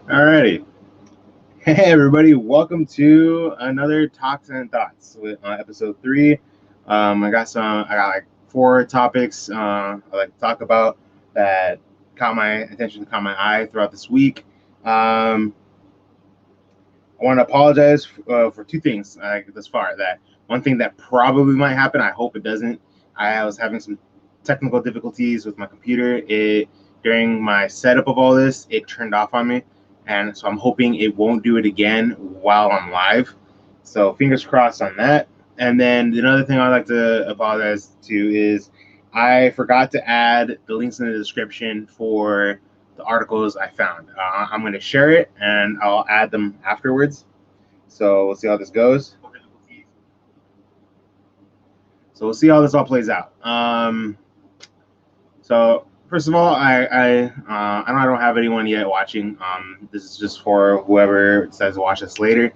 Alrighty. Hey everybody, welcome to another Talks and Thoughts with episode 3. I got like 4 topics I like to talk about that caught my attention, caught my eye throughout this week. Um, I want to apologize for 2 things thus far. That one thing that probably might happen, I hope it doesn't. I was having some technical difficulties with my computer. It During my setup of all this, it turned off on me, and so I'm hoping it won't do it again while I'm live. So fingers crossed on that. And then another thing I'd like to apologize to is I forgot to add the links in the description for the articles I found. I'm going to share it and I'll add them afterwards. So we'll see how this goes. So we'll see how this all plays out. So first of all, I don't have anyone yet watching. This is just for whoever decides to watch this later.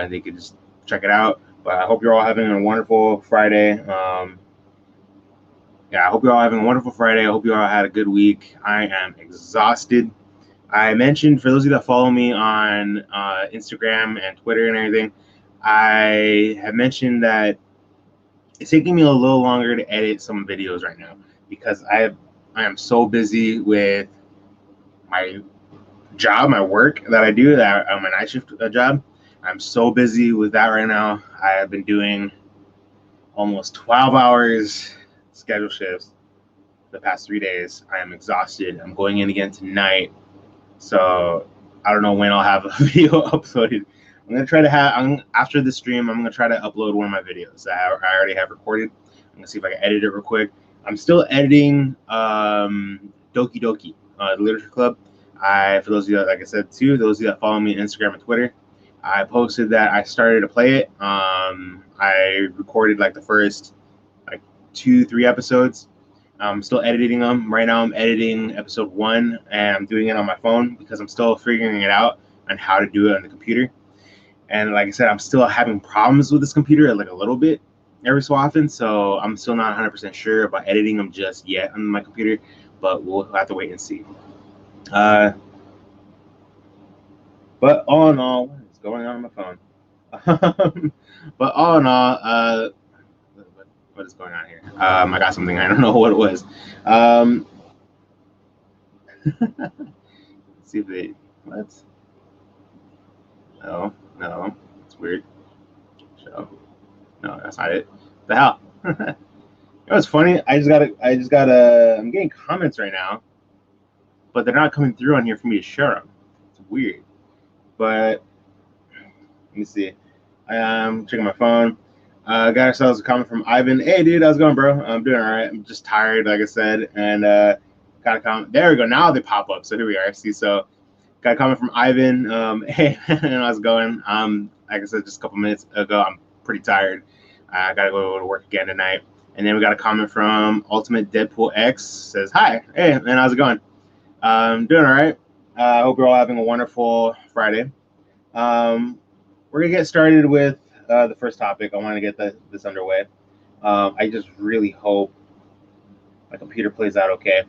They could just check it out. But I hope you're all having a wonderful Friday. I hope you're all having a wonderful Friday. I hope you all had a good week. I am exhausted. I mentioned, for those of you that follow me on Instagram and Twitter and everything, I have mentioned that it's taking me a little longer to edit some videos right now because I am so busy with my job, my work that I do, that I'm a night shift job. I'm so busy with that right now. I have been doing almost 12 hours schedule shifts the past 3 days. I am exhausted. I'm going in again tonight. So I don't know when I'll have a video uploaded. I'm gonna try to have after the stream. I'm gonna try to upload one of my videos that I already have recorded. I'm gonna see if I can edit it real quick. I'm still editing Doki Doki, the Literature Club. For those of you that, like I said too, those of you that follow me on Instagram and Twitter, I posted that I started to play it. I recorded like the first like 2, 3 episodes. I'm still editing them. Right now, I'm editing episode 1, and I'm doing it on my phone because I'm still figuring it out on how to do it on the computer. And like I said, I'm still having problems with this computer, like a little bit every so often. So I'm still not 100% sure about editing them just yet on my computer, but we'll have to wait and see. Uh, but all in all, what's going on my phone? But all in all, what is going on here? I got something. I don't know what it was. Um, let's see if they. Let's. No, no, it's weird. Show. No, that's not it. The hell? You know what's funny? I'm getting comments right now, but they're not coming through on here for me to share them. It's weird. But let me see. I'm checking my phone. Got ourselves a comment from Ivan. Hey, dude, how's it going, bro? I'm doing all right. I'm just tired, like I said, and got a comment. There we go. Now they pop up. So here we are. See, so got a comment from Ivan. Hey, how's it going? Like I said just a couple minutes ago, I'm pretty tired. I gotta go to work again tonight. And then we got a comment from Ultimate Deadpool X. Says, hi, hey, man, how's it going? Doing all right. I hope you're all having a wonderful Friday. Um, we're gonna get started with the first topic. I want to get this underway. I just really hope my computer plays out okay.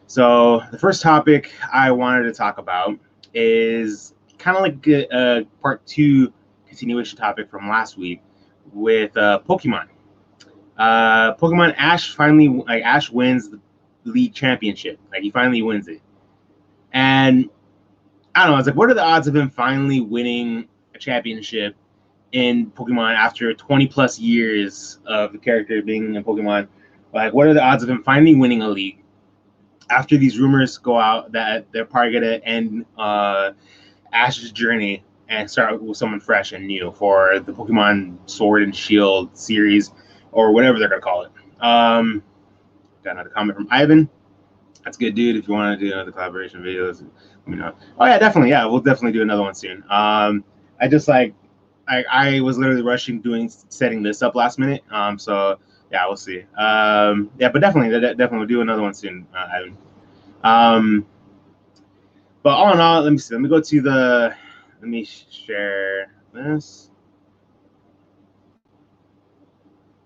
So the first topic I wanted to talk about is kind of like a part 2 continuation topic from last week with Pokemon. Pokemon Ash finally, like Ash wins the league championship. Like he finally wins it, and I don't know. It's like, what are the odds of him finally winning a championship in Pokemon after 20 plus years of the character being in Pokemon? Like, what are the odds of him finally winning a league after these rumors go out that they're probably gonna end Ash's journey and start with someone fresh and new for the Pokemon Sword and Shield series or whatever they're gonna call it. Got another comment from Ivan. That's good, dude. If you want to do another collaboration videos, let me know. Oh yeah, definitely. Yeah, we'll definitely do another one soon. I just I was literally rushing setting this up last minute. So yeah, we'll see. Yeah, but definitely we'll do another one soon. Ivan. Um, but all in all, let me see. Let me go to the. Let me share this.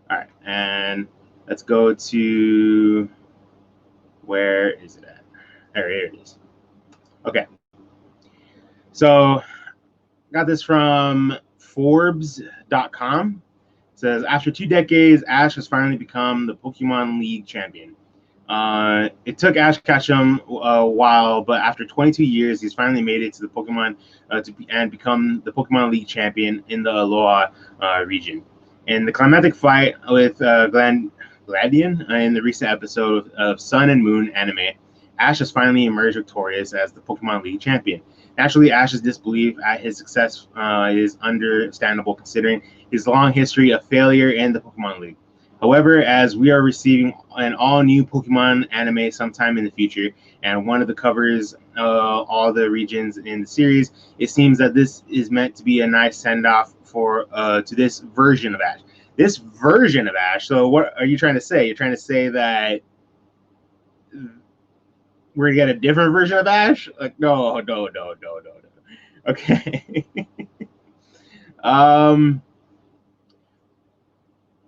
All right, and let's go to where is it at? There, here it is. Okay. So got this from Forbes.com. It says, after 2 decades, Ash has finally become the Pokemon League champion. It took Ash Ketchum a while, but after 22 years, he's finally made it to the Pokemon and become the Pokemon League champion in the Alola region. In the climatic fight with Gladion in the recent episode of Sun and Moon anime, Ash has finally emerged victorious as the Pokemon League champion. Naturally, Ash's disbelief at his success is understandable considering his long history of failure in the Pokemon League. However, as we are receiving an all-new Pokemon anime sometime in the future, and one of the covers all the regions in the series, it seems that this is meant to be a nice send-off for to this version of Ash. This version of Ash. So, what are you trying to say? You're trying to say that we're gonna get a different version of Ash? Like, no. Okay.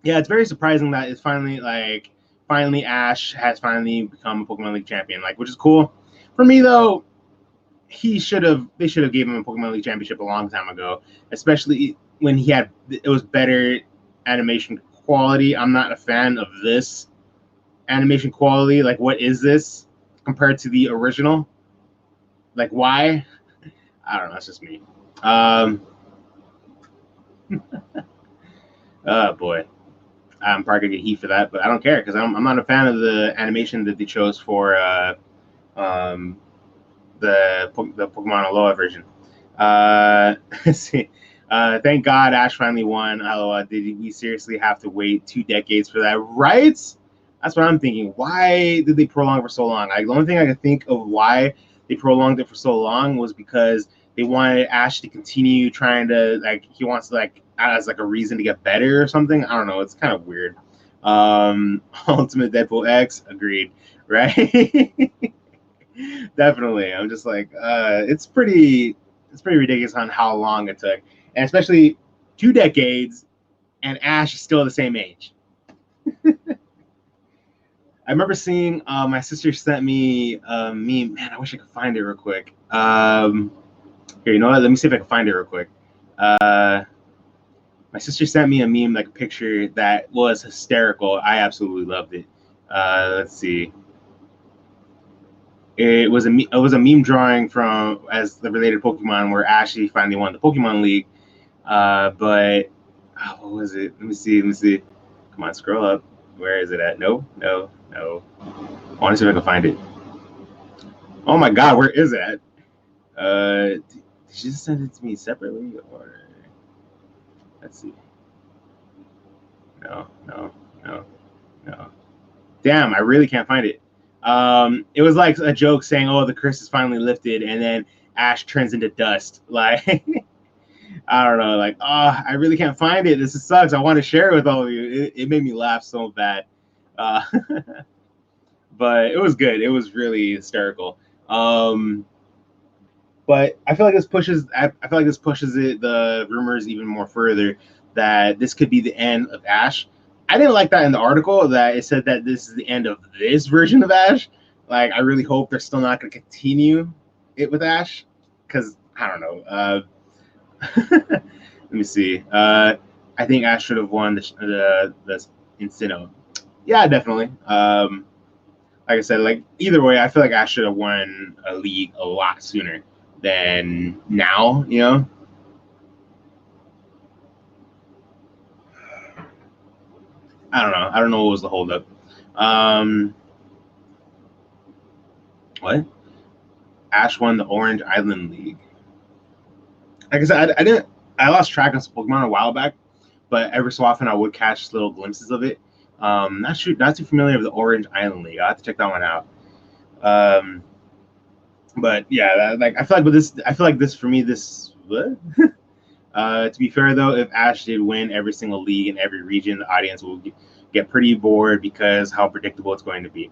Yeah, it's very surprising that it's finally Ash has finally become a Pokemon League champion, like, which is cool. For me though, they should have gave him a Pokemon League championship a long time ago, especially when it was better animation quality. I'm not a fan of this animation quality. Like, what is this compared to the original? Like, why? I don't know. It's just me. Oh boy. I'm probably gonna get heat for that, but I don't care because I'm not a fan of the animation that they chose for the Pokemon Alola version. Let's see. Thank God Ash finally won Alola. Did we seriously have to wait 2 decades for that? Right? That's what I'm thinking. Why did they prolong it for so long? The only thing I could think of why they prolonged it for so long was because they wanted Ash to continue trying to, like, he wants to, like, as like a reason to get better or something. I don't know. It's kind of weird. Ultimate Deadpool X, agreed. Right? Definitely. I'm just like, it's pretty ridiculous on how long it took, and especially 2 decades, and Ash is still the same age. I remember seeing my sister sent me a meme. Man, I wish I could find it real quick. Here, you know what? Let me see if I can find it real quick. My sister sent me a meme, like a picture that was hysterical. I absolutely loved it. Let's see. It was a meme drawing from as the related Pokemon where Ashley finally won the Pokemon League. But what was it? Let me see. Come on, scroll up. Where is it at? No. I want to see if I can find it. Oh my God, where is it at? Did she just send it to me separately, or let's see. No. Damn, I really can't find it. It was like a joke saying, "Oh, the curse is finally lifted," and then Ash turns into dust. Like, I don't know. Like, oh, I really can't find it. This sucks. I want to share it with all of you. It made me laugh so bad. But it was good. It was really hysterical. But I feel like this pushes. The rumors even more further that this could be the end of Ash. I didn't like that in the article that it said that this is the end of this version of Ash. Like, I really hope they're still not going to continue it with Ash, because I don't know. Let me see. I think Ash should have won the Sinnoh. Yeah, definitely. Like I said, like, either way, I feel like Ash should have won a league a lot sooner than now. You know. I don't know what was the holdup. What? Ash won the Orange Island League. Like I said, I lost track of Pokemon a while back, but every so often I would catch little glimpses of it. Not too familiar with the Orange Island League. I will have to check that one out. But yeah, I feel like this for me. What? To be fair though, if Ash did win every single league in every region, the audience will get pretty bored because how predictable it's going to be.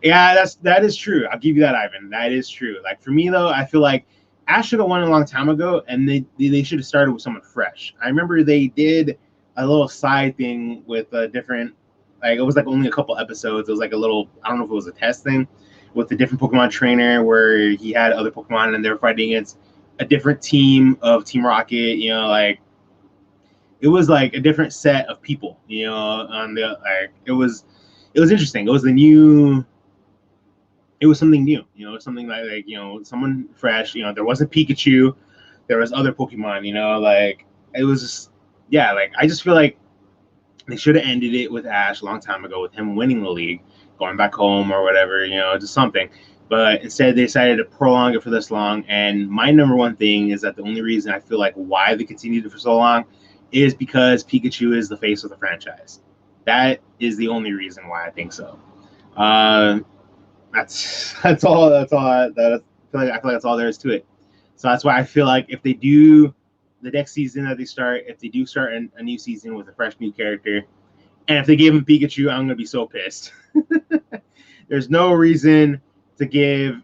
Yeah, that is true. I'll give you that, Ivan. That is true. Like, for me though, I feel like Ash should have won a long time ago, and they should have started with someone fresh. I remember they did a little side thing with a different, like, it was like only a couple episodes. It was like a little, I don't know if it was a test thing with a different Pokemon trainer where he had other Pokemon and they were fighting against a different team of Team Rocket. You know, like it was like a different set of people. You know, on the like it was interesting. It was the new. It was something new. You know, something like you know someone fresh. You know, there wasn't Pikachu. There was other Pokemon. You know, like it was just yeah. Like I just feel like they should have ended it with Ash a long time ago, with him winning the league, going back home or whatever, you know, just something. But instead, they decided to prolong it for this long. And my number one thing is that the only reason I feel like why they continued it for so long is because Pikachu is the face of the franchise. That is the only reason why I think so. That's all. That's all. I feel like that's all there is to it. So that's why I feel like if they do the next season that they start, if they do start a new season with a fresh new character, and if they give him Pikachu, I'm gonna be so pissed. There's no reason to give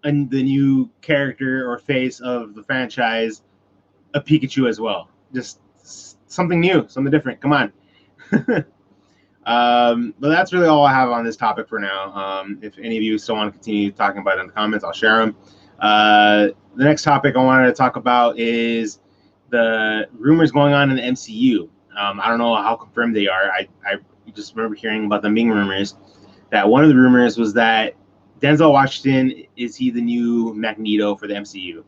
the new character or face of the franchise a Pikachu as well. Just something new, something different. Come on. But that's really all I have on this topic for now. If any of you still want to continue talking about it in the comments, I'll share them. The next topic I wanted to talk about is the rumors going on in the MCU. I don't know how confirmed they are. I just remember hearing about them being rumors. That one of the rumors was that Denzel Washington, is he the new Magneto for the MCU?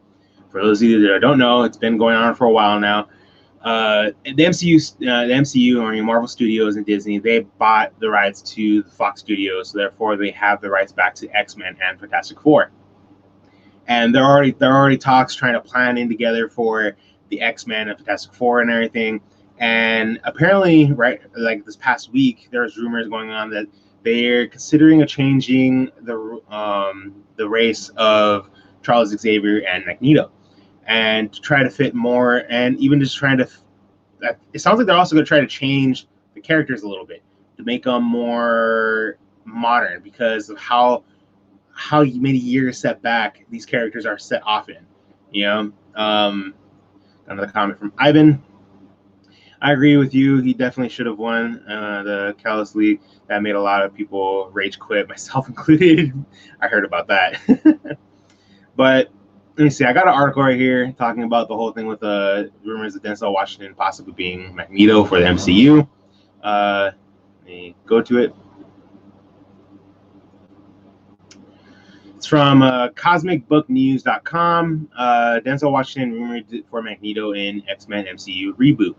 For those of you that don't know, it's been going on for a while now. The MCU or Marvel Studios and Disney, they bought the rights to the Fox Studios, so therefore they have the rights back to X-Men and Fantastic Four. And there are already talks trying to plan in together for the X-Men and Fantastic Four and everything. And apparently, right, like this past week, there's rumors going on that they're considering changing the race of Charles Xavier and Magneto, and to try to fit more, and even just trying to. It sounds like they're also going to try to change the characters a little bit to make them more modern because of how many years set back these characters are set off in. You know, another comment from Ivan. I agree with you. He definitely should have won the Kalos League. That made a lot of people rage quit, myself included. I heard about that. But let me see. I got an article right here talking about the whole thing with the rumors of Denzel Washington possibly being Magneto for the MCU. Let me go to it. It's from CosmicBookNews.com. Denzel Washington rumored for Magneto in X-Men MCU reboot.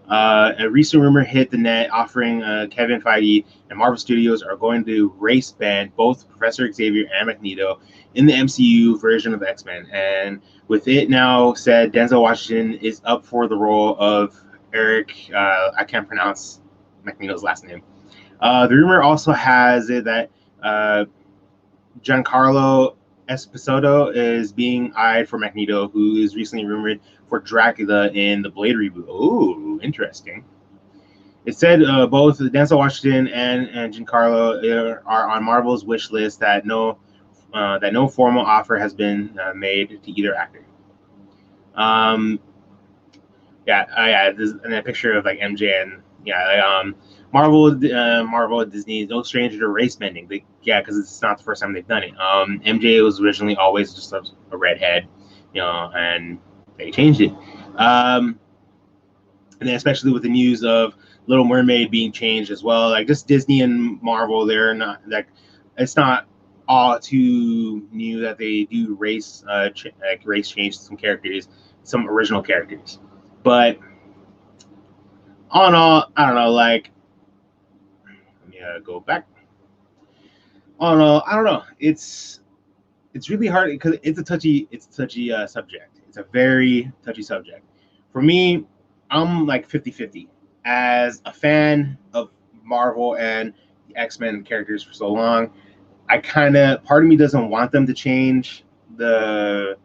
A recent rumor hit the net offering Kevin Feige and Marvel Studios are going to race ban both Professor Xavier and Magneto in the MCU version of X-Men. And with it now said, Denzel Washington is up for the role of Eric. I can't pronounce Magneto's last name. The rumor also has it that Giancarlo Esposito is being eyed for Magneto, who is recently rumored for Dracula in the Blade reboot. Oh, interesting. It said both Denzel Washington and Giancarlo are on Marvel's wish list. That no formal offer has been made to either actor. And a picture of like MJ and Marvel, Disney, no stranger to race bending. Because it's not the first time they've done it. MJ was originally always just a redhead, and they changed it. And then especially with the news of Little Mermaid being changed as well, like just Disney and Marvel, they're not like it's not all too new that they do race change some characters, some original characters. But all in all, I don't know. Like, let me go back. All in all, I don't know. It's really hard because it's a touchy subject. It's a very touchy subject. For me, I'm like 50-50. As a fan of Marvel and the X-Men characters for so long, part of me doesn't want them to change the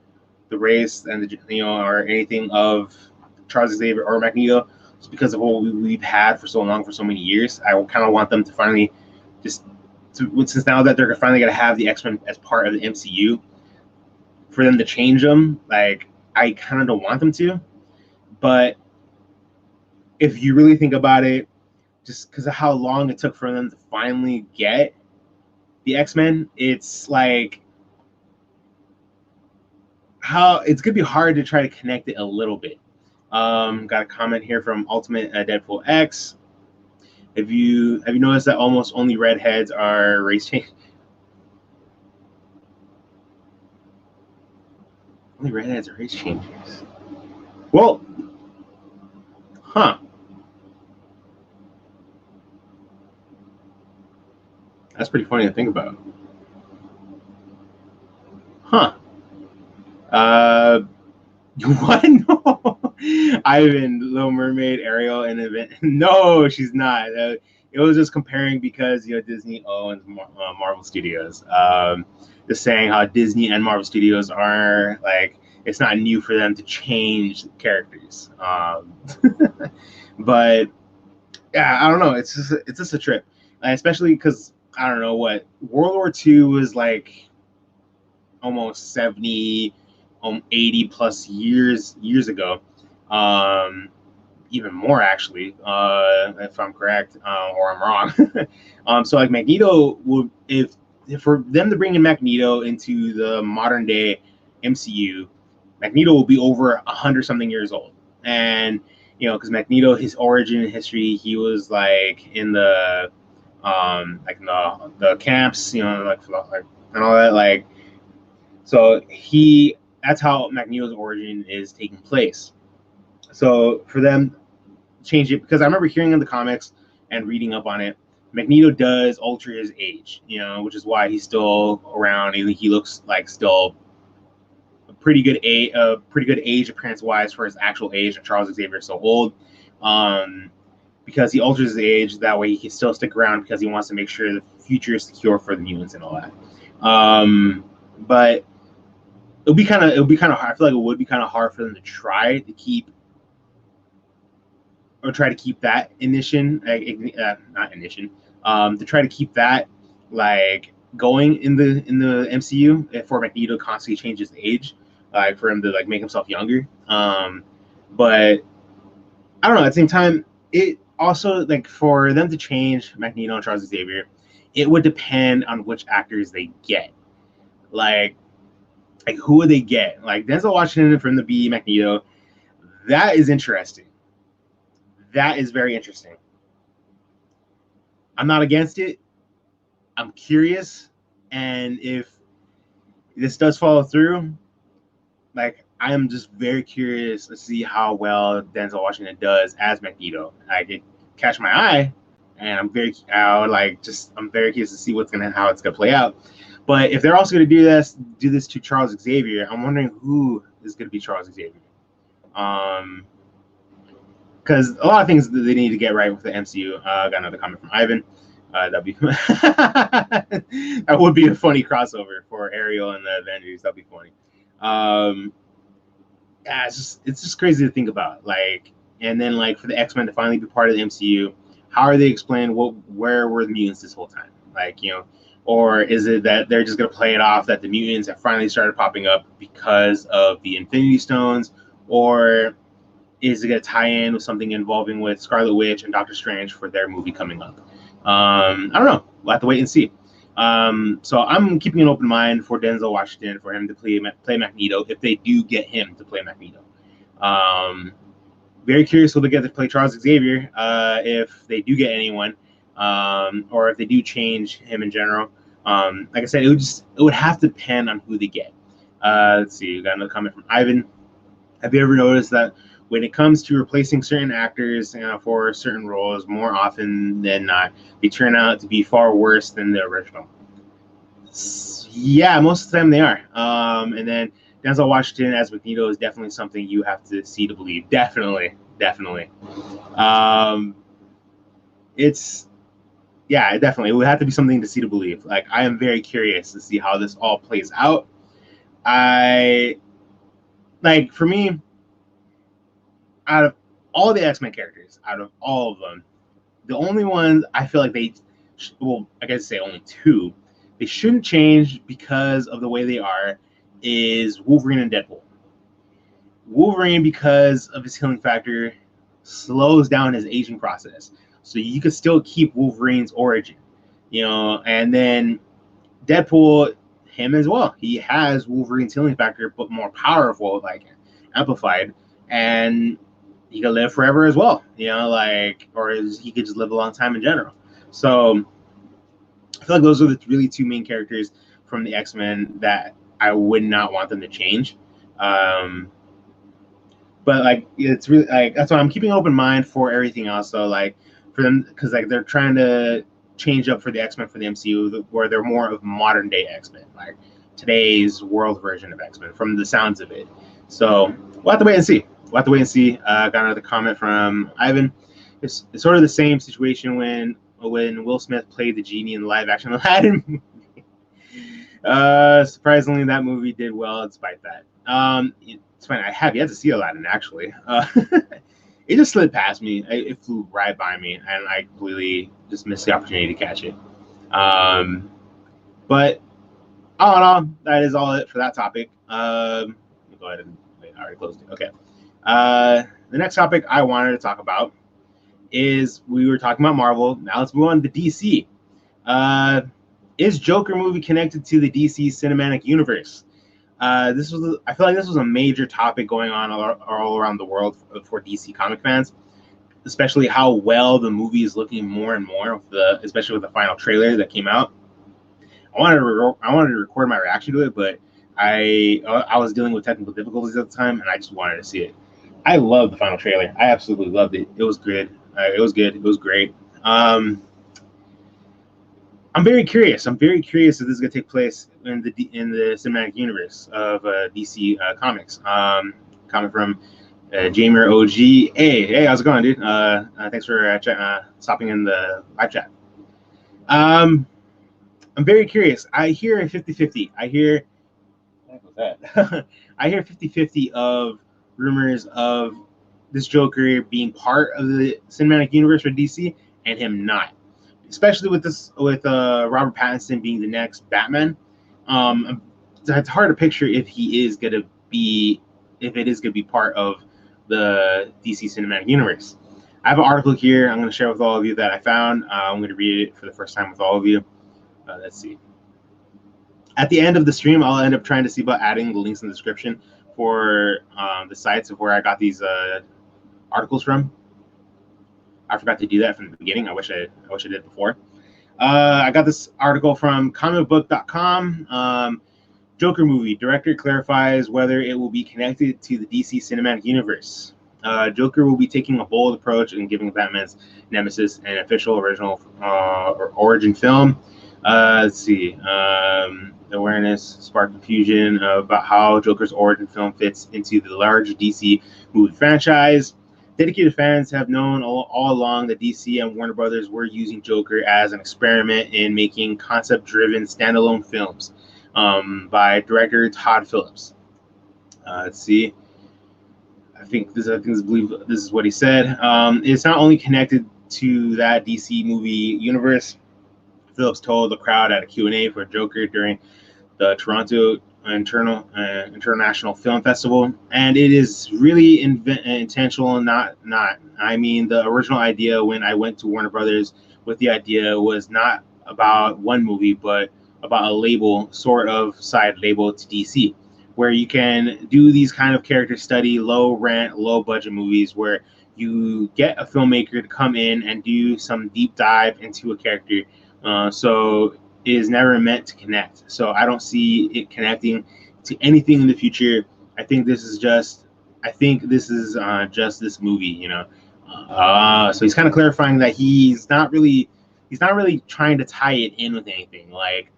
race and or anything of Charles Xavier or Magneto, just because of what we've had for so long, for so many years. I kind of want them to finally since now that they're finally going to have the X-Men as part of the MCU, for them to change them, like, I kind of don't want them to. But if you really think about it, just because of how long it took for them to finally get the X-Men, it's like how it's gonna be hard to try to connect it a little bit. Got a comment here from Ultimate Deadpool X. Have you noticed that almost only redheads are race change? Only redheads are race changers. Well, huh? That's pretty funny to think about. Huh? Uh, what? No. Ivan, Little Mermaid, Ariel, and event. No, she's not. It was just comparing because Disney owns Marvel Studios. Just saying how Disney and Marvel Studios are like it's not new for them to change characters. But yeah, I don't know. It's just a trip, especially because I don't know what World War II was like almost 70 80 plus years ago, even more actually, if I'm correct, or I'm wrong. So like Magneto would, if for them to bring in Magneto into the modern day MCU, Magneto will be over 100 something years old. And because Magneto, his origin history, he was like in the like in the camps, like and all that, like so that's how Magneto's origin is taking place. So for them change it, because I remember hearing in the comics and reading up on it, Magneto does alter his age, which is why he's still around. He looks like still a pretty good age appearance wise for his actual age, and Charles Xavier is so old. Because he alters his age, that way he can still stick around because he wants to make sure the future is secure for the mutants and all that. But it'll be kind of hard. I feel like it would be kind of hard for them to try to keep that ignition, not ignition, to try to keep that like going in the MCU for Magneto to constantly change his age, like for him to like make himself younger. But I don't know. At the same time, it also like for them to change Magneto and Charles Xavier, it would depend on which actors they get. Like who would they get? Like Denzel Washington from the be Magneto. That is interesting. That is very interesting. I'm not against it. I'm curious, and if this does follow through, like I am just very curious to see how well Denzel Washington does as Magneto. I could catch my eye, and I'm very curious to see how it's gonna play out. But if they're also gonna do this to Charles Xavier, I'm wondering who is gonna be Charles Xavier. Because a lot of things that they need to get right with the MCU. Got another comment from Ivan. That'd be that would be a funny crossover for Ariel and the Avengers. That'd be funny. Yeah, it's just crazy to think about. Like, and then like for the X-Men to finally be part of the MCU, how are they explaining where were the mutants this whole time? Like, or is it that they're just gonna play it off that the mutants have finally started popping up because of the Infinity Stones, or is it going to tie in with something involving with Scarlet Witch and Doctor Strange for their movie coming up? I don't know. We'll have to wait and see. So I'm keeping an open mind for Denzel Washington, for him to play Magneto, if they do get him to play Magneto. Very curious who they get to play Charles Xavier, if they do get anyone, or if they do change him in general. Like I said, it would have to depend on who they get. Let's see. We got another comment from Ivan. Have you ever noticed that when it comes to replacing certain actors for certain roles, more often than not, they turn out to be far worse than the original? Yeah, most of the time they are. And then Denzel Washington as Magneto is definitely something you have to see to believe. Definitely. Definitely. It would have to be something to see to believe. Like, I am very curious to see how this all plays out. For me, out of all the X-Men characters, out of all of them, the only ones I feel like I guess say only two, they shouldn't change because of the way they are, is Wolverine and Deadpool. Wolverine, because of his healing factor, slows down his aging process. So you could still keep Wolverine's origin, and then Deadpool, him as well. He has Wolverine's healing factor, but more powerful, like amplified, and he could live forever as well. Like, or he could just live a long time in general. So I feel like those are the really two main characters from the X-Men that I would not want them to change. But like, it's really like, that's why I'm keeping an open mind for everything else. So like for them, because like they're trying to change up for the X-Men for the MCU, where they're more of modern day X-Men, like today's world version of X-Men, from the sounds of it. So we'll have to wait and see. Got another comment from Ivan. It's sort of the same situation when Will Smith played the genie in the live action Aladdin movie. Surprisingly, that movie did well despite that. It's fine. I have yet to see Aladdin, actually. It just slid past me. It flew right by me, and I completely just missed the opportunity to catch it. But all in all, that is all it for that topic. Go ahead and wait. I already closed it. Okay. The next topic I wanted to talk about is, we were talking about Marvel. Now let's move on to DC. Is Joker movie connected to the DC cinematic universe? I feel like this was a major topic going on all around the world for DC comic fans, especially how well the movie is looking more and more, especially with the final trailer that came out. I wanted to record my reaction to it, but I was dealing with technical difficulties at the time, and I just wanted to see it. I love the final trailer. I absolutely loved it. It was good. It was good. It was great. I'm very curious. if this is going to take place in the cinematic universe of DC Comics. Comment from Jamer OG. Hey, how's it going, dude? Thanks for stopping in the live chat. I'm very curious. I hear a 50-50. I hear 50-50 of rumors of this Joker being part of the cinematic universe for DC and him not. Especially with Robert Pattinson being the next Batman. It's hard to picture if it is gonna be part of the DC cinematic universe. I have an article here I'm going to share with all of you that I found. I'm going to read it for the first time with all of you. Let's see. At the end of the stream, I'll end up trying to see about adding the links in the description for the sites of where I got these articles from. I forgot to do that from the beginning. I wish I did before. I got this article from comicbook.com. Joker movie. Director clarifies whether it will be connected to the DC cinematic universe. Joker will be taking a bold approach in giving Batman's nemesis an official original or origin film. Let's see. Awareness sparked confusion about how Joker's origin film fits into the large DC movie franchise. Dedicated fans have known all along that DC and Warner Brothers were using Joker as an experiment in making concept-driven standalone films by director Todd Phillips. Let's see. I believe this is what he said. It's not only connected to that DC movie universe. Phillips told the crowd at a Q&A for Joker during the Toronto International Film Festival, and it is really intentional. Not. I mean, the original idea when I went to Warner Brothers with the idea was not about one movie, but about a label, sort of side label to DC, where you can do these kind of character study, low rent, low budget movies where you get a filmmaker to come in and do some deep dive into a character. So it is never meant to connect. So I don't see it connecting to anything in the future. I think this is just this movie, you know. So he's kind of clarifying that he's not really trying to tie it in with anything. Like,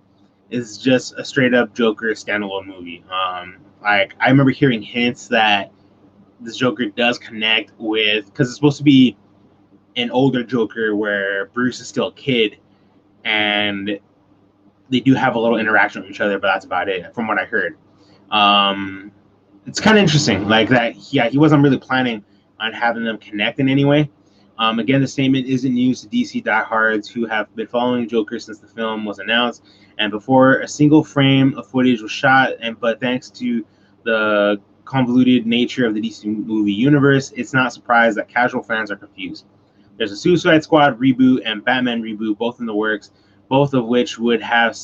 it's just a straight up Joker standalone movie. Like, I remember hearing hints that this Joker does connect with, because it's supposed to be an older Joker where Bruce is still a kid, and they do have a little interaction with each other, but that's about it from what I heard. It's kind of interesting, like that. Yeah, he wasn't really planning on having them connect in any way. Again, the statement isn't news to DC diehards who have been following Joker since the film was announced and before a single frame of footage was shot. But thanks to the convoluted nature of the DC movie universe, it's not surprised that casual fans are confused. There's a Suicide Squad reboot and Batman reboot, both in the works, both of which would have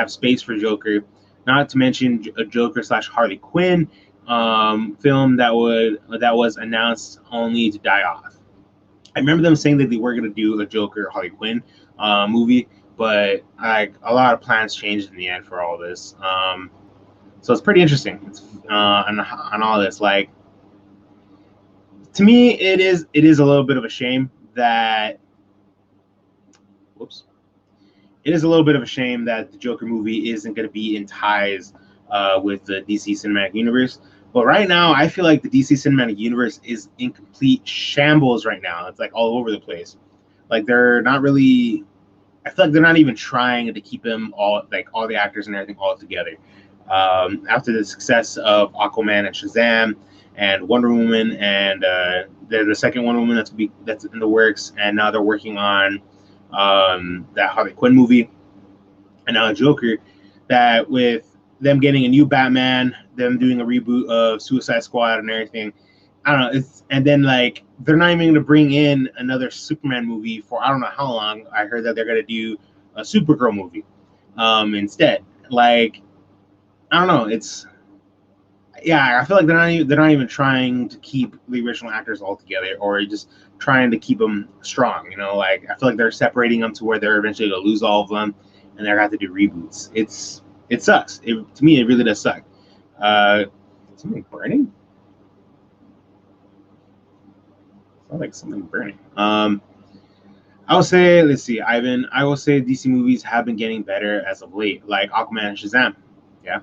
space for Joker. Not to mention a Joker slash Harley Quinn film that was announced only to die off. I remember them saying that they were going to do a Joker Harley Quinn movie, but like a lot of plans changed in the end for all this. So it's pretty interesting. It's, on all this, like, to me, it is a little bit of a shame that. Whoops. It is a little bit of a shame that the Joker movie isn't going to be in ties with the DC Cinematic Universe. But right now, I feel like the DC Cinematic Universe is in complete shambles right now. It's like all over the place. Like they're not really. I feel like they're not even trying to keep them all the actors and everything all together. After the success of Aquaman and Shazam and Wonder Woman, and the second Wonder Woman that's in the works, and now they're working on that Harley Quinn movie, and now Joker. That with them getting a new Batman, them doing a reboot of Suicide Squad and everything, I don't know. And then like they're not even going to bring in another Superman movie for I don't know how long. I heard that they're going to do a Supergirl movie instead. Like I don't know. I feel like they're not even trying to keep the original actors all together, or just trying to keep them strong. You know, like I feel like they're separating them to where they're eventually going to lose all of them, and they're going to have to do reboots. It sucks. To me, it really does suck. Something burning? Sounds like something burning. I would say, let's see, Ivan. I will say DC movies have been getting better as of late, like Aquaman and Shazam. Yeah.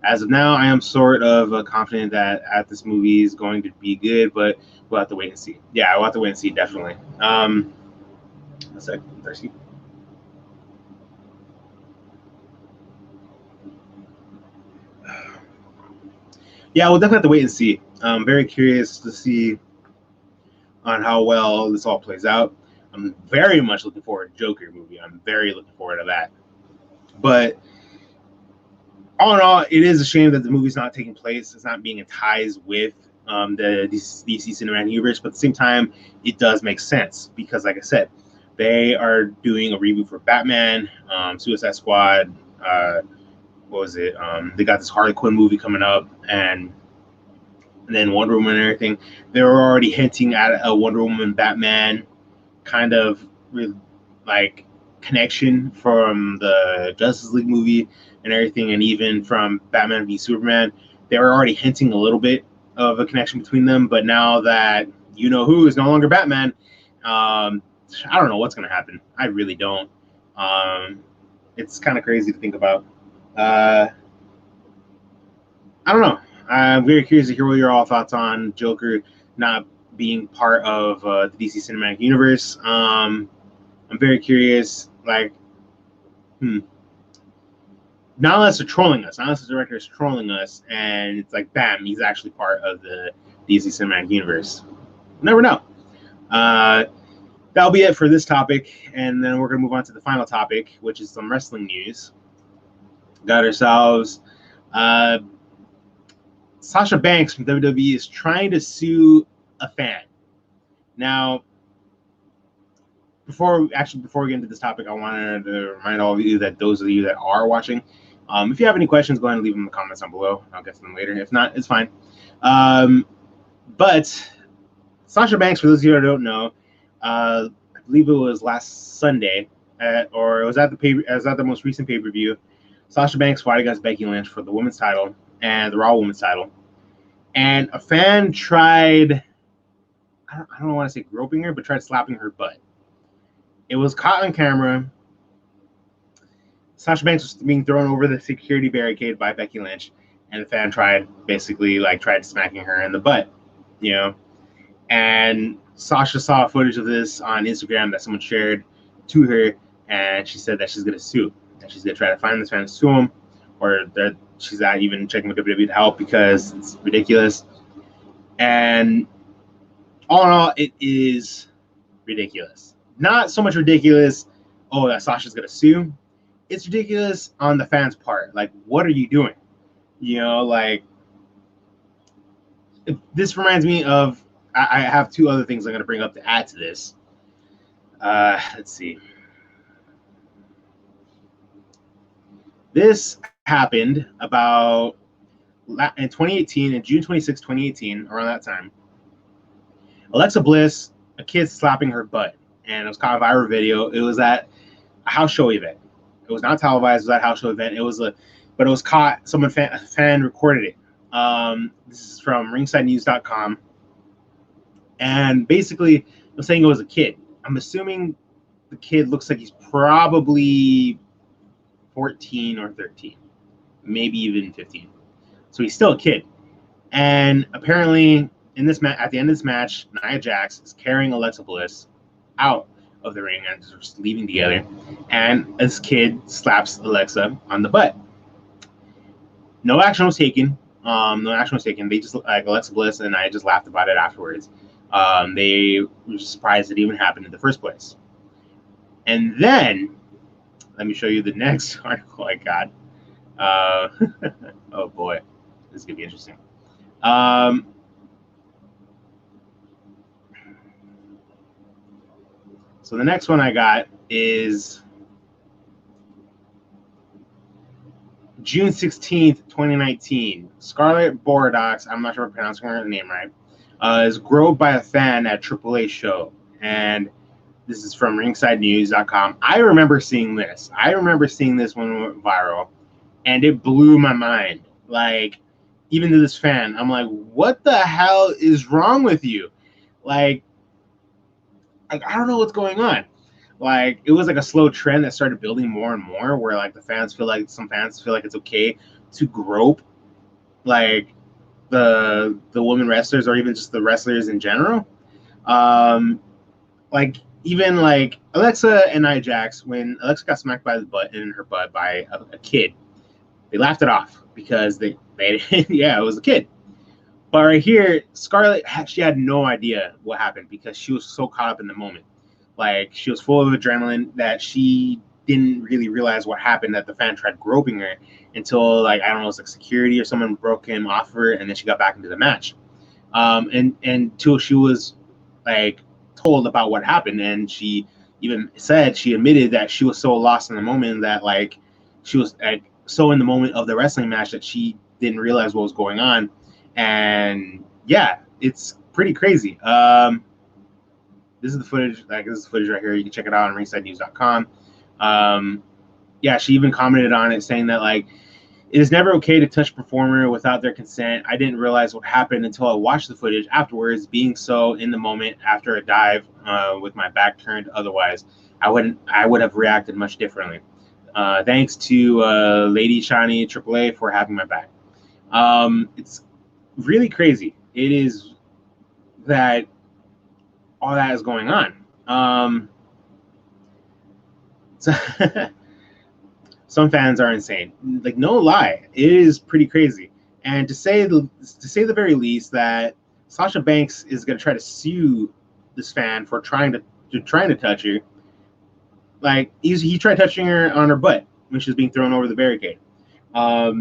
As of now, I am sort of confident that this movie is going to be good, but we'll have to wait and see. Yeah, we'll have to wait and see, definitely. One sec, thirsty. Yeah, we'll definitely have to wait and see. I'm very curious to see on how well this all plays out. I'm very much looking forward to Joker movie. I'm very looking forward to that. But all in all, it is a shame that the movie's not taking place. It's not being in ties with the DC Cinematic Universe. But at the same time, it does make sense because, like I said, they are doing a reboot for Batman, Suicide Squad. What was it? They got this Harley Quinn movie coming up, and then Wonder Woman and everything. They were already hinting at a Wonder Woman Batman kind of like connection from the Justice League movie and everything, and even from Batman v Superman. They were already hinting a little bit of a connection between them, but now that you know who is no longer Batman, I don't know what's going to happen. I really don't. It's kind of crazy to think about. I don't know. I'm very curious to hear what your all thoughts on Joker not being part of the DC Cinematic Universe. I'm very curious. Like, now unless they're trolling us, unless the director is trolling us, and it's like, bam, he's actually part of the DC Cinematic Universe. We'll never know. That'll be it for this topic, and then we're gonna move on to the final topic, which is some wrestling news. Got ourselves. Sasha Banks from WWE is trying to sue a fan. Now, before we get into this topic, I wanted to remind all of you that those of you that are watching, if you have any questions, go ahead and leave them in the comments down below. I'll get to them later. If not, it's fine. But Sasha Banks, for those of you that don't know, I believe it was last Sunday, or it was at the most recent pay-per-view. Sasha Banks fought against Becky Lynch for the women's title and the Raw Women's title. And a fan tried, I don't want to say groping her, but tried slapping her butt. It was caught on camera. Sasha Banks was being thrown over the security barricade by Becky Lynch, and the fan tried smacking her in the butt, you know. And Sasha saw footage of this on Instagram that someone shared to her, and she said that she's going to sue. That she's going to try to find this fan, sue him, or that she's not even checking with WWE to help because it's ridiculous. And all in all, it is ridiculous. Not so much ridiculous, that Sasha's going to sue. It's ridiculous on the fans' part. Like, what are you doing? You know, like, this reminds me of, I have two other things I'm going to bring up to add to this. Let's see. This happened about in 2018, in June 26, 2018, around that time. Alexa Bliss, a kid slapping her butt, and it was kind of a viral video. It was at a house show event. It was not televised. It was at a house show event. But it was caught. A fan recorded it. This is from RingsideNews.com, and basically, it was saying it was a kid. I'm assuming the kid looks like he's probably 14 or 13, maybe even 15. So he's still a kid. And apparently, in this at the end of this match, Nia Jax is carrying Alexa Bliss out of the ring and just leaving together. And this kid slaps Alexa on the butt. No action was taken. They just like Alexa Bliss and I just laughed about it afterwards. They were surprised it even happened in the first place. And then, let me show you the next article I got. Oh boy, this is gonna be interesting. So the next one I got is June 16th, 2019. Scarlett Bordeaux, I'm not sure if I'm pronouncing her name right, is groped by a fan at AAA show. And this is from RingsideNews.com. I remember seeing this. When it went viral, and it blew my mind. Like, even to this fan, I'm like, what the hell is wrong with you? Like I don't know what's going on. Like, it was like a slow trend that started building more and more, where like some fans feel like it's okay to grope like the women wrestlers or even just the wrestlers in general. Like even like Alexa and Nia Jax, when Alexa got smacked by her butt by a kid, they laughed it off because they yeah, it was a kid. But right here, Scarlett, she had no idea what happened because she was so caught up in the moment. Like, she was full of adrenaline that she didn't really realize what happened, that the fan tried groping her until, like, I don't know, it was like security or someone broke him off of her, and then she got back into the match. And until she was, like, told about what happened, and she admitted that she was so lost in the moment that, like, she was, like, so in the moment of the wrestling match that she didn't realize what was going on. And yeah, it's pretty crazy. This is the footage. Like, this is footage right here. You can check it out on RingsideNews.com. Yeah, she even commented on it, saying that like it is never okay to touch a performer without their consent. I didn't realize what happened until I watched the footage afterwards. Being so in the moment after a dive with my back turned, otherwise I would have reacted much differently. Thanks to Lady Shani AAA for having my back. It's really crazy. It is that all that is going on. So some fans are insane. Like, no lie, it is pretty crazy. And to say the very least that Sasha Banks is going to try to sue this fan for trying to touch her. Like, he tried touching her on her butt when she was being thrown over the barricade. I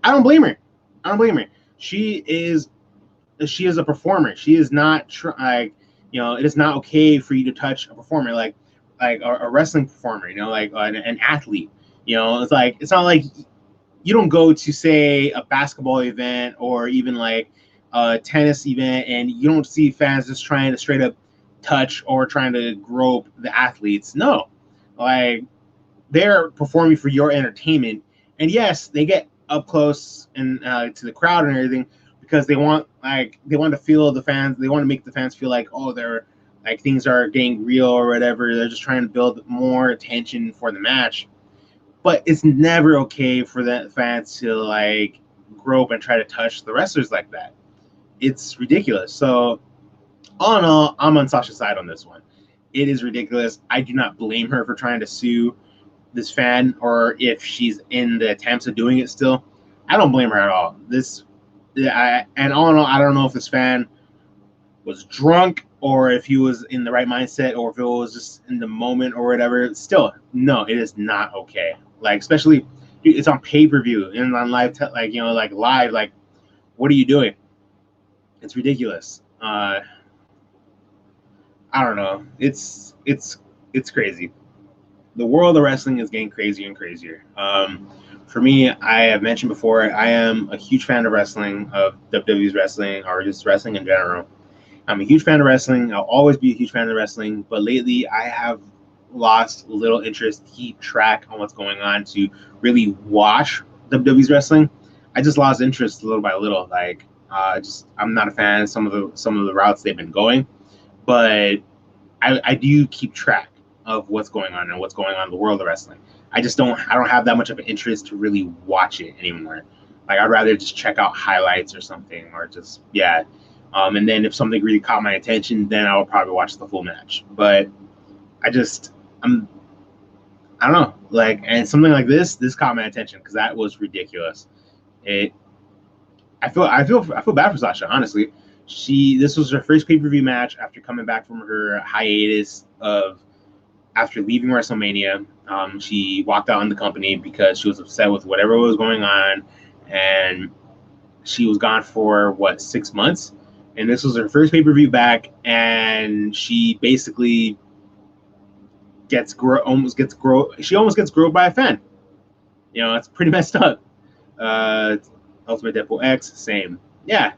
don't blame her. She is a performer. She is not it is not okay for you to touch a performer like a wrestling performer, like an athlete. It's not like you don't go to, say, a basketball event or even like a tennis event and you don't see fans just trying to straight up touch or trying to grope the athletes. No, like, they're performing for your entertainment, and yes, they get up close and to the crowd and everything because they want to feel the fans. They want to make the fans feel like, oh, they're like, things are getting real or whatever. They're just trying to build more attention for the match. But it's never okay for the fans to like grope and try to touch the wrestlers like that. It's ridiculous. So all in all, I'm on Sasha's side on this one. It is ridiculous. I do not blame her for trying to sue this fan, or if she's in the attempts of doing it still. I don't blame her at all. And all in all, I don't know if this fan was drunk or if he was in the right mindset or if it was just in the moment or whatever. Still, no, it is not okay. Like, especially, it's on pay-per-view and on live, live. Like, what are you doing? It's ridiculous. I don't know. It's crazy. the world of wrestling is getting crazier and crazier. For me, I have mentioned before, I am a huge fan of wrestling, of WWE's wrestling, or just wrestling in general. I'm a huge fan of wrestling. I'll always be a huge fan of wrestling, but lately I have lost a little interest to keep track on what's going on, to really watch WWE's wrestling. I just lost interest little by little. Like, just I'm not a fan of some of the routes they've been going, but I do keep track of what's going on and what's going on in the world of wrestling. I don't have that much of an interest to really watch it anymore. Like, I'd rather just check out highlights or something, or just, yeah. And then if something really caught my attention, then I will probably watch the full match. But I don't know, like, and something like this caught my attention because that was ridiculous. I feel bad for Sasha, honestly. This was her first pay-per-view match after coming back from her hiatus after leaving WrestleMania. She walked out on the company because she was upset with whatever was going on, and she was gone for 6 months, and this was her first pay-per-view back, and she basically almost gets grilled by a fan. It's pretty messed up. Ultimate Deadpool X, same. Yeah.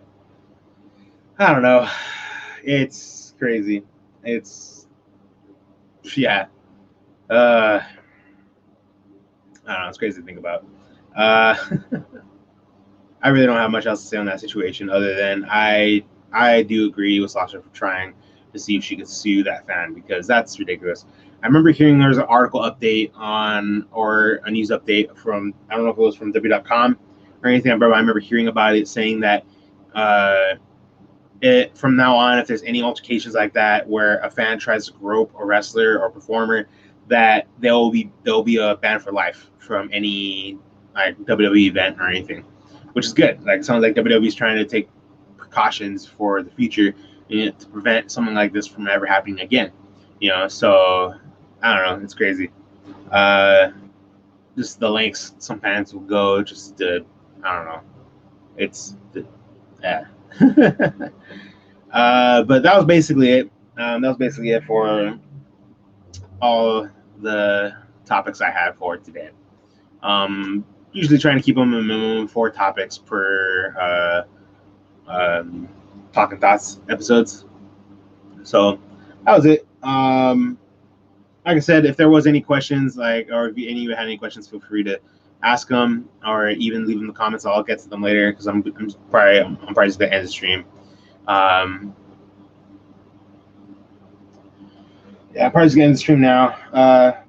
I don't know. It's crazy. Yeah. I don't know. It's crazy to think about. I really don't have much else to say on that situation other than I do agree with Sasha for trying to see if she could sue that fan, because that's ridiculous. I remember hearing there was an article update or a news update from, I don't know if it was from W.com or anything, but I remember hearing about it saying that from now on, if there's any altercations like that where a fan tries to grope a wrestler or performer, that there'll be a ban for life from any like WWE event or anything, which is good. Like, it sounds like WWE's trying to take precautions for the future, to prevent something like this from ever happening again. So I don't know. It's crazy. Just the lengths some fans will go just to, I don't know. Yeah. But that was basically it. That was basically it for all the topics I had for today. Usually trying to keep them a minimum 4 topics per Talking Thoughts episodes. So that was it. Like I said, if there was any questions, or if any of you had any questions, feel free to ask them, or even leave them in the comments. I'll get to them later, because I'm probably just gonna end the stream. Yeah, I'm probably just getting the stream now.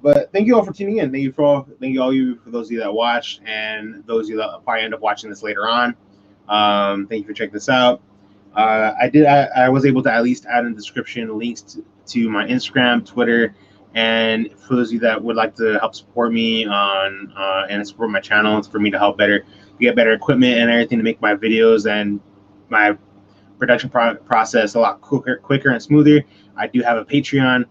But thank you all for tuning in. Thank you all for those of you that watched, and those of you that probably end up watching this later on. Thank you for checking this out. I was able to at least add in the description links to my Instagram, Twitter, and for those of you that would like to help support me and support my channel, it's for me to get better equipment and everything to make my videos and my production process a lot quicker and smoother. I do have a Patreon.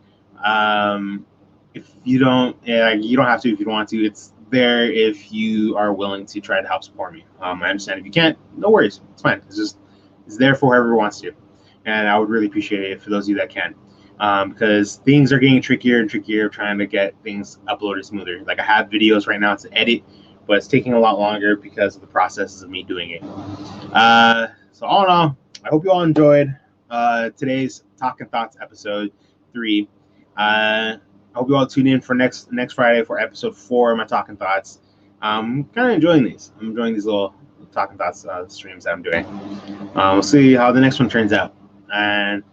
If you don't, you don't have to if you don't want to. It's there if you are willing to try to help support me. I understand if you can't, no worries, it's fine. It's there for whoever wants to, and I would really appreciate it for those of you that can, because things are getting trickier and trickier trying to get things uploaded smoother. Like, I have videos right now to edit, but it's taking a lot longer because of the processes of me doing it. So all in all, I hope you all enjoyed today's Talking Thoughts episode 3. I hope you all tune in for next Friday for episode 4 of my Talking Thoughts. I'm kind of enjoying these. I'm enjoying these little Talking Thoughts streams that I'm doing. We'll see how the next one turns out. And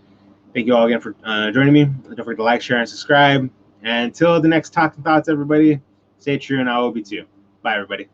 thank you all again for joining me. Don't forget to like, share, and subscribe. And until the next Talking Thoughts, everybody, stay true, and I will be too. Bye, everybody.